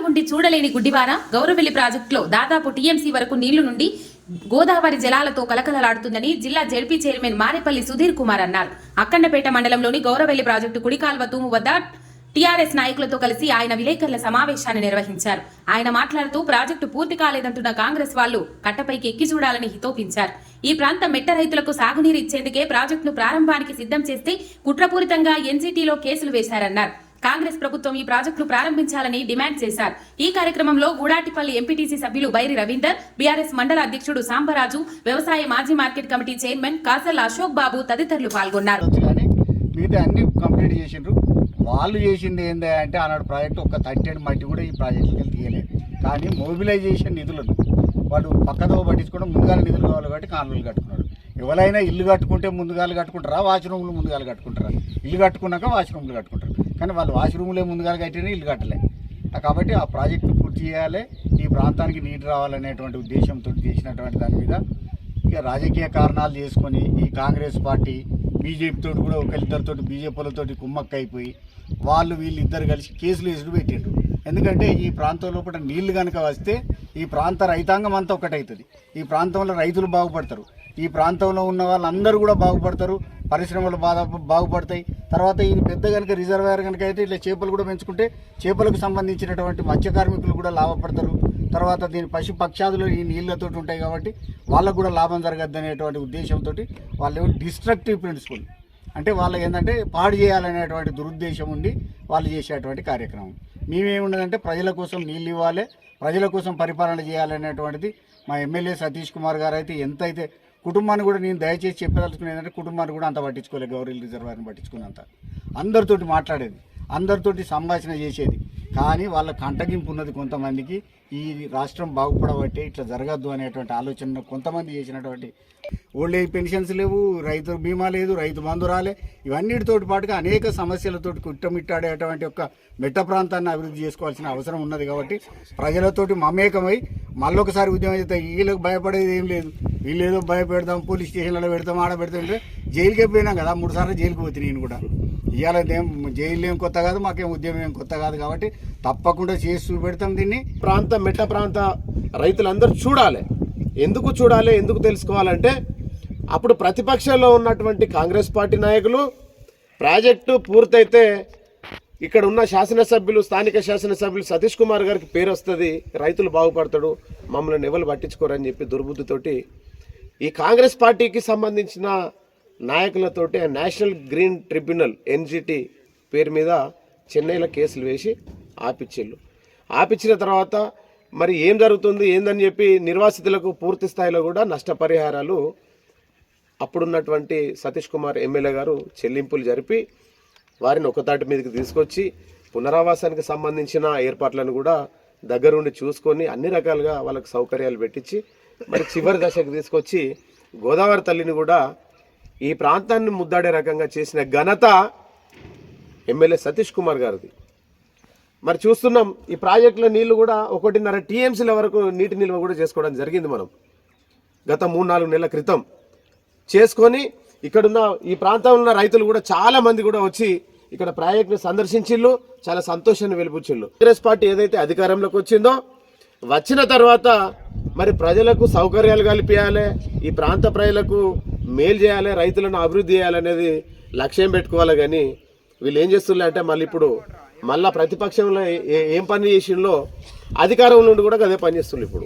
ఉండి చూడలేని గుడ్డివారా గౌరవెల్లి ప్రాజెక్టులో దాదాపు టీఎంసీ వరకు నీళ్లు నుండి గోదావరి జలాలతో కలకలలాడుతుందని జిల్లా జెడ్పీ చైర్మన్ మారేపల్లి సుధీర్ కుమార్ అన్నారు. అక్కన్నపేట మండలంలోని గౌరవెల్లి ప్రాజెక్టు కుడికాల్వ తూము వద్ద టీఆర్ఎస్ నాయకులతో కలిసి ఆయన విలేకరుల సమావేశాన్ని నిర్వహించారు. ఆయన మాట్లాడుతూ ప్రాజెక్టు పూర్తి కాలేదంటున్న కాంగ్రెస్ వాళ్లు కట్టపైకి ఎక్కి చూడాలని హితోపించారు. ఈ ప్రాంత మెట్ట రైతులకు సాగునీరు ఇచ్చేందుకే ప్రాజెక్టును ప్రారంభానికి సిద్ధం చేస్తే కుట్రపూరితంగా ఎన్జీటీలో కేసులు వేశారన్నారు. కాంగ్రెస్ ప్రభుత్వం ఈ ప్రాజెక్టును ప్రారంభించాలని డిమాండ్ చేశారు. ఈ కార్యక్రమంలో గూడాటిపల్లి ఎంపీటీసీ సభ్యులు బైరి రవీందర్, బీఆర్ఎస్ మండల అధ్యక్షుడు సాంబరాజు, వ్యవసాయ మాజీ market committee chairman Kasal Ashok Babu తదితరులు పాల్గొన్నారు. వాళ్ళు చేసింది ఏంటంటే ఆనాడు ప్రాజెక్టు ఒక 30 మట్టి కూడా ఈ ప్రాజెక్టుకి తీయలేదు. కానీ మొబిలైజేషన్ నిధులను వాళ్ళు పక్కదో పట్టించుకోవడం ముందుగాల నిధులు కావాలి కాబట్టి కాలువలు కట్టుకున్నాడు. ఎవరైనా ఇల్లు కట్టుకుంటే ముందుగాలు కట్టుకుంటారా, వాష్రూమ్లు ముందుగాలు కట్టుకుంటారా? ఇల్లు కట్టుకున్నాక వాష్రూమ్లు కట్టుకుంటారు. కానీ వాళ్ళు వాష్రూమ్లే ముందుగాలు కట్టినా ఇల్లు కట్టలే. కాబట్టి ఆ ప్రాజెక్టు పూర్తి చేయాలి, ఈ ప్రాంతానికి నీరు రావాలనేటువంటి ఉద్దేశంతో చేసినటువంటి దాని మీద ఇక రాజకీయ కారణాలు చేసుకొని ఈ కాంగ్రెస్ పార్టీ బీజేపీతో కూడా ఒకరిద్దరితో బీజేపీలతో కుమ్మక్క అయిపోయి వీళ్ళిద్దరు కలిసి కేసులు వేసుడు పెట్టిండ్రు. ఎందుకంటే ఈ ప్రాంతం లోపల నీళ్లు కనుక వస్తే ఈ ప్రాంత రైతాంగం అంతా ఒకటవుతుంది. ఈ ప్రాంతంలో రైతులు బాగుపడతారు, ఈ ప్రాంతంలో ఉన్న వాళ్ళందరూ కూడా బాగుపడతారు, పరిశ్రమలు బాగుపడతాయి. తర్వాత ఈ పెద్ద కనుక రిజర్వాయర్ కనుక అయితే ఇట్లా చేపలు కూడా పెంచుకుంటే చేపలకు సంబంధించినటువంటి మత్స్య కార్మికులు కూడా లాభపడతారు. తర్వాత దీని పశు పక్షాదులు ఈ నీళ్లతో ఉంటాయి కాబట్టి వాళ్ళకు కూడా లాభం జరగద్దు అనేటువంటి ఉద్దేశంతో వాళ్ళు డిస్ట్రక్టివ్ ప్రిన్సిపల్ అంటే వాళ్ళు ఏంటంటే పాడు చేయాలనేటువంటి దురుద్దేశం ఉండి వాళ్ళు చేసేటువంటి కార్యక్రమం. మేమేమున్నదంటే ప్రజల కోసం నీళ్ళు ఇవ్వాలి, ప్రజల కోసం పరిపాలన చేయాలనేటువంటిది మా ఎమ్మెల్యే సతీష్ కుమార్ గారు అయితే ఎంతైతే కుటుంబాన్ని కూడా నేను దయచేసి చెప్పదలుచుకునేది ఏంటంటే కుటుంబాన్ని కూడా అంత పట్టించుకోలేదు. గౌరవ రిజర్వాయర్ని పట్టించుకున్నంత అందరితోటి మాట్లాడేది, అందరితోటి సంభాషణ చేసేది. కానీ వాళ్ళ కంటగింపు ఉన్నది కొంతమందికి. ఈ రాష్ట్రం బాగుపడబట్టే ఇట్లా జరగద్దు అనేటువంటి ఆలోచన కొంతమంది చేసినటువంటి ఓల్డ్ ఏజ్ పెన్షన్స్ లేవు, రైతు బీమా లేదు, రైతు బంధు రాలే, ఇవన్నిటితోటి పాటుగా అనేక సమస్యలతోటి కుట్టమిట్టాడేటువంటి యొక్క మెట్ట ప్రాంతాన్ని అభివృద్ధి చేసుకోవాల్సిన అవసరం ఉన్నది. కాబట్టి ప్రజలతోటి మమేకమై మళ్ళొకసారి ఉద్యమం చేస్తే వీళ్ళకి భయపడేది ఏం లేదు. వీళ్ళు ఏదో భయపెడతాం, పోలీస్ స్టేషన్లలో పెడతాం, ఆడ పెడతాం. జైలుకే పోయినాం కదా, 3 సార్లు జైలుకి పోతే నేను కూడా. ఇవాళ జైలు ఏం కొత్త కాదు, మాకేం ఉద్యమం ఏం కొత్త కాదు. కాబట్టి తప్పకుండా చేసి చూపెడతాం దీన్ని. మెట్ట ప్రాంత రైతులందరూ చూడాలి. ఎందుకు చూడాలి, ఎందుకు తెలుసుకోవాలంటే అప్పుడు ప్రతిపక్షంలో ఉన్నటువంటి కాంగ్రెస్ పార్టీ నాయకులు ప్రాజెక్టు పూర్తయితే ఇక్కడ ఉన్న శాసనసభ్యులు, స్థానిక శాసనసభ్యులు సతీష్ కుమార్ గారికి పేరు వస్తుంది, రైతులు బాగుపడతాడు, మమ్మల్ని ఎవరు పట్టించుకోరని చెప్పి దుర్బుద్ధితోటి ఈ కాంగ్రెస్ పార్టీకి సంబంధించిన నాయకులతోటి నేషనల్ గ్రీన్ ట్రిబ్యునల్ ఎన్జిటి పేరు మీద చెన్నైలో కేసులు వేసి ఆపిచ్చిన తర్వాత మరి ఏం జరుగుతుంది ఏందని చెప్పి నిర్వాసితులకు పూర్తి స్థాయిలో కూడా నష్టపరిహారాలు అప్పుడున్నటువంటి సతీష్ కుమార్ ఎమ్మెల్యే గారు చెల్లింపులు జరిపి వారిని ఒకతాటి మీదకి తీసుకొచ్చి పునరావాసానికి సంబంధించిన ఏర్పాట్లను కూడా దగ్గరుండి చూసుకొని అన్ని రకాలుగా వాళ్ళకి సౌకర్యాలు పెట్టించి మరి చివరి దశకు తీసుకొచ్చి గోదావరి తల్లిని కూడా ఈ ప్రాంతాన్ని ముద్దాడే రకంగా చేసిన ఘనత ఎమ్మెల్యే సతీష్ కుమార్ గారిది. మరి చూస్తున్నాం ఈ ప్రాజెక్టుల నీళ్లు కూడా 1.5 టీఎంసీల వరకు నీటి నిల్వ కూడా చేసుకోవడం జరిగింది. మనం గత 3-4 నెలల క్రితం చేసుకొని ఇక్కడున్న ఈ ప్రాంతంలో ఉన్న రైతులు కూడా చాలా మంది కూడా వచ్చి ఇక్కడ ప్రాజెక్టును సందర్శించిళ్ళు, చాలా సంతోషాన్ని వెలిపుచ్చిళ్ళు. కాంగ్రెస్ పార్టీ ఏదైతే అధికారంలోకి వచ్చిందో వచ్చిన తర్వాత మరి ప్రజలకు సౌకర్యాలు కల్పించాలి, ఈ ప్రాంత ప్రజలకు మేలు చేయాలి, రైతులను అభివృద్ధి చేయాలనేది లక్ష్యం పెట్టుకోవాలి. కానీ వీళ్ళు ఏం చేస్తున్నారు అంటే మళ్ళీ ప్రతిపక్షంలో ఏం పని చేసిందో అధికారం నుండి కూడా అదే పని చేస్తున్నారు ఇప్పుడు.